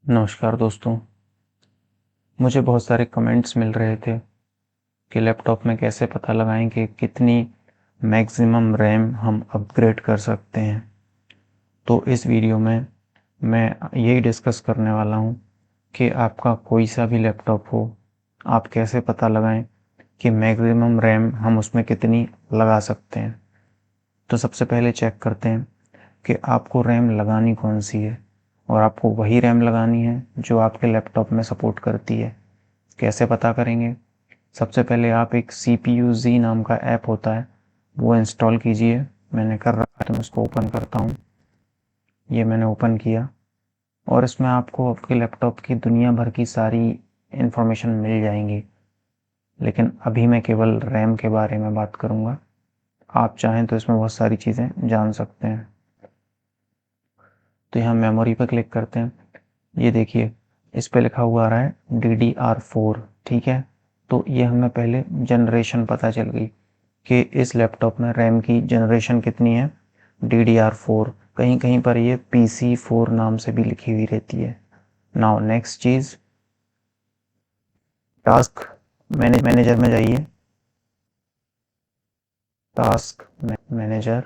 नमस्कार दोस्तों। मुझे बहुत सारे कमेंट्स मिल रहे थे कि लैपटॉप में कैसे पता लगाएं कि कितनी मैक्सिमम रैम हम अपग्रेड कर सकते हैं। तो इस वीडियो में मैं यही डिस्कस करने वाला हूं कि आपका कोई सा भी लैपटॉप हो, आप कैसे पता लगाएं कि मैक्सिमम रैम हम उसमें कितनी लगा सकते हैं। तो सबसे पहले चेक करते हैं कि आपको रैम लगानी कौन सी है, और आपको वही रैम लगानी है जो आपके लैपटॉप में सपोर्ट करती है। कैसे पता करेंगे? सबसे पहले आप एक CPU-Z नाम का ऐप होता है वो इंस्टॉल कीजिए। मैंने कर रखा है तो मैं इसको ओपन करता हूँ। ये मैंने ओपन किया और इसमें आपको आपके लैपटॉप की दुनिया भर की सारी इन्फॉर्मेशन मिल जाएंगी, लेकिन अभी मैं केवल रैम के बारे में बात करूँगा। आप चाहें तो इसमें बहुत सारी चीज़ें जान सकते हैं। तो यहाँ मेमोरी पर क्लिक करते हैं। ये देखिए, इस पे लिखा हुआ आ रहा है DDR4। ठीक है, तो ये हमें पहले जनरेशन पता चल गई कि इस लैपटॉप में रैम की जनरेशन कितनी है, DDR4। कहीं कहीं पर ये PC4 नाम से भी लिखी हुई रहती है। नाउ नेक्स्ट चीज़, टास्क मैनेजर में जाइए। Task manager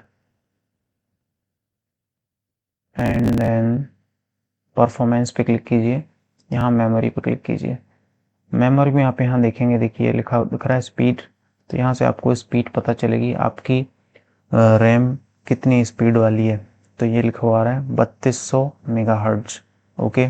and then performance पे क्लिक कीजिए। यहाँ मेमोरी पे क्लिक कीजिए। मेमोरी में आप यहाँ देखेंगे, देखिए लिखा दिख रहा है स्पीड। तो यहाँ से आपको स्पीड पता चलेगी आपकी रैम कितनी स्पीड वाली है। तो ये लिखा हुआ है 3200 मेगाहर्ट्ज। ओके,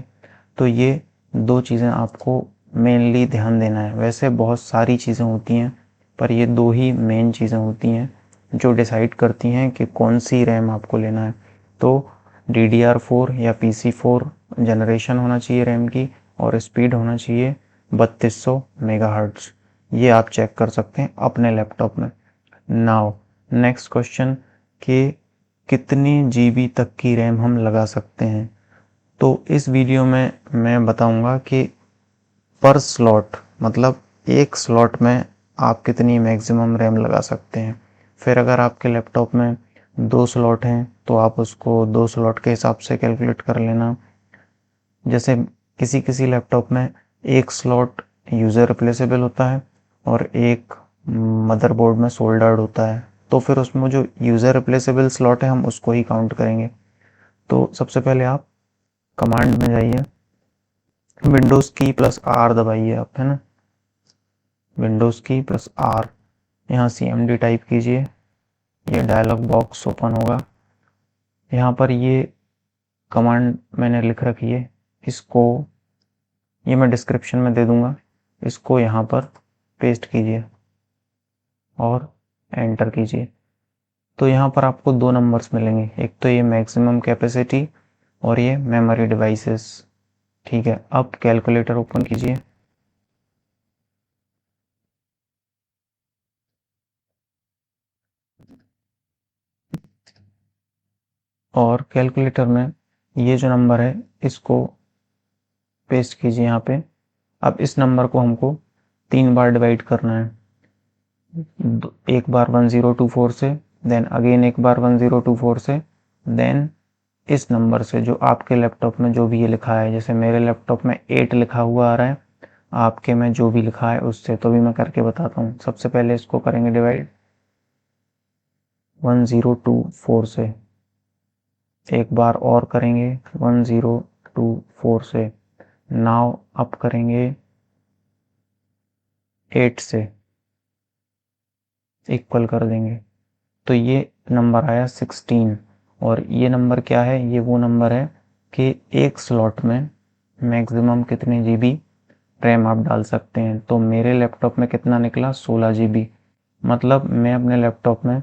तो ये दो चीज़ें आपको मेनली ध्यान देना है। वैसे बहुत सारी चीज़ें होती हैं, पर ये दो ही मेन चीज़ें होती हैं जो डिसाइड करती हैं कि कौन सी रैम आपको लेना है। तो DDR4 या PC4 जनरेशन होना चाहिए रैम की, और स्पीड होना चाहिए 3200 मेगाहर्ट्ज। ये आप चेक कर सकते हैं अपने लैपटॉप में। नाउ नेक्स्ट क्वेश्चन कि कितनी GB तक की रैम हम लगा सकते हैं। तो इस वीडियो में मैं बताऊंगा कि पर स्लॉट, मतलब एक स्लॉट में आप कितनी मैक्सिमम रैम लगा सकते हैं। फिर अगर आपके लैपटॉप में 2 स्लॉट हैं तो आप उसको 2 स्लॉट के हिसाब से कैलकुलेट कर लेना। जैसे किसी किसी लैपटॉप में एक स्लॉट यूज़र रिप्लेसेबल होता है और एक मदरबोर्ड में सोल्डर्ड होता है, तो फिर उसमें जो यूज़र रिप्लेसेबल स्लॉट है हम उसको ही काउंट करेंगे। तो सबसे पहले आप कमांड में जाइए, विंडोज़ की प्लस आर दबाइए आप, है ना, विंडोज़ की प्लस आर। यहाँ CMD टाइप कीजिए, ये डायलॉग बॉक्स ओपन होगा। यहाँ पर ये कमांड मैंने लिख रखी है, इसको ये मैं डिस्क्रिप्शन में दे दूंगा। इसको यहाँ पर पेस्ट कीजिए और एंटर कीजिए। तो यहाँ पर आपको 2 नंबर्स मिलेंगे, एक तो ये मैक्सिमम कैपेसिटी और ये मेमोरी डिवाइसेस। ठीक है, अब कैलकुलेटर ओपन कीजिए। और कैलकुलेटर में ये जो नंबर है इसको पेस्ट कीजिए यहाँ पे। अब इस नंबर को हमको 3 बार डिवाइड करना है। एक बार 1024 से, देन अगेन एक बार 1024 से, देन इस नंबर से जो आपके लैपटॉप में जो भी ये लिखा है। जैसे मेरे लैपटॉप में 8 लिखा हुआ आ रहा है, आपके में जो भी लिखा है उससे। तो भी मैं करके बताता हूँ। सबसे पहले इसको करेंगे डिवाइड 1024 से, एक बार और करेंगे 1024 से, नाउ अप करेंगे 8 से, इक्वल कर देंगे। तो ये नंबर आया 16। और ये नंबर क्या है? ये वो नंबर है कि एक स्लॉट में मैक्सिमम कितने GB रैम आप डाल सकते हैं। तो मेरे लैपटॉप में कितना निकला? 16 GB। मतलब मैं अपने लैपटॉप में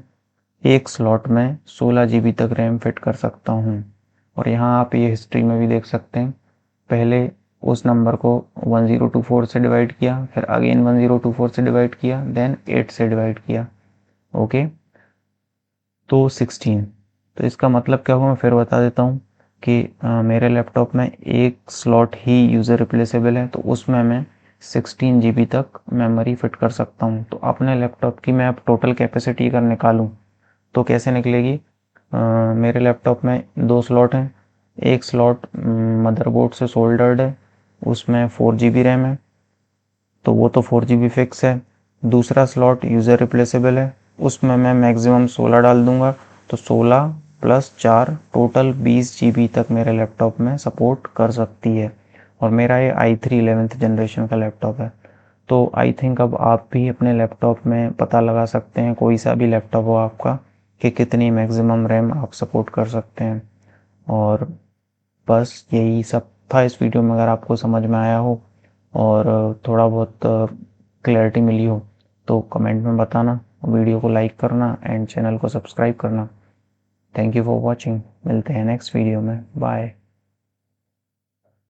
एक स्लॉट में 16 GB तक रैम फिट कर सकता हूँ। और यहाँ आप ये हिस्ट्री में भी देख सकते हैं, पहले उस नंबर को 1024 से डिवाइड किया, फिर अगेन 1024 से डिवाइड किया, देन 8 से डिवाइड किया। ओके, तो 16। तो इसका मतलब क्या हुआ, मैं फिर बता देता हूँ कि मेरे लैपटॉप में एक स्लॉट ही यूज़र रिप्लेसेबल है, तो उसमें मैं 16 GB तक मेमोरी फिट कर सकता हूँ। तो अपने लैपटॉप की मैं अब टोटल कैपेसिटी अगर निकालूँ तो कैसे निकलेगी? मेरे लैपटॉप में 2 स्लॉट हैं, एक स्लॉट मदरबोर्ड से सोल्डर्ड है, उसमें 4 GB रैम है, तो वो तो 4 GB फिक्स है। दूसरा स्लॉट यूज़र रिप्लेसेबल है, उसमें मैं मैक्सिमम 16 डाल दूंगा, तो 16 प्लस 4 टोटल 20 GB तक मेरे लैपटॉप में सपोर्ट कर सकती है। और मेरा ये i3 11th जनरेशन का लैपटॉप है। तो आई थिंक अब आप भी अपने लैपटॉप में पता लगा सकते हैं, कोई सा भी लैपटॉप हो आपका, कि कितनी मैक्सिमम रैम आप सपोर्ट कर सकते हैं। और बस यही सब था इस वीडियो में। अगर आपको समझ में आया हो और थोड़ा बहुत क्लैरिटी मिली हो तो कमेंट में बताना, वीडियो को लाइक करना एंड चैनल को सब्सक्राइब करना। Thank you for watching. मिलते हैं नेक्स्ट वीडियो में। बाय।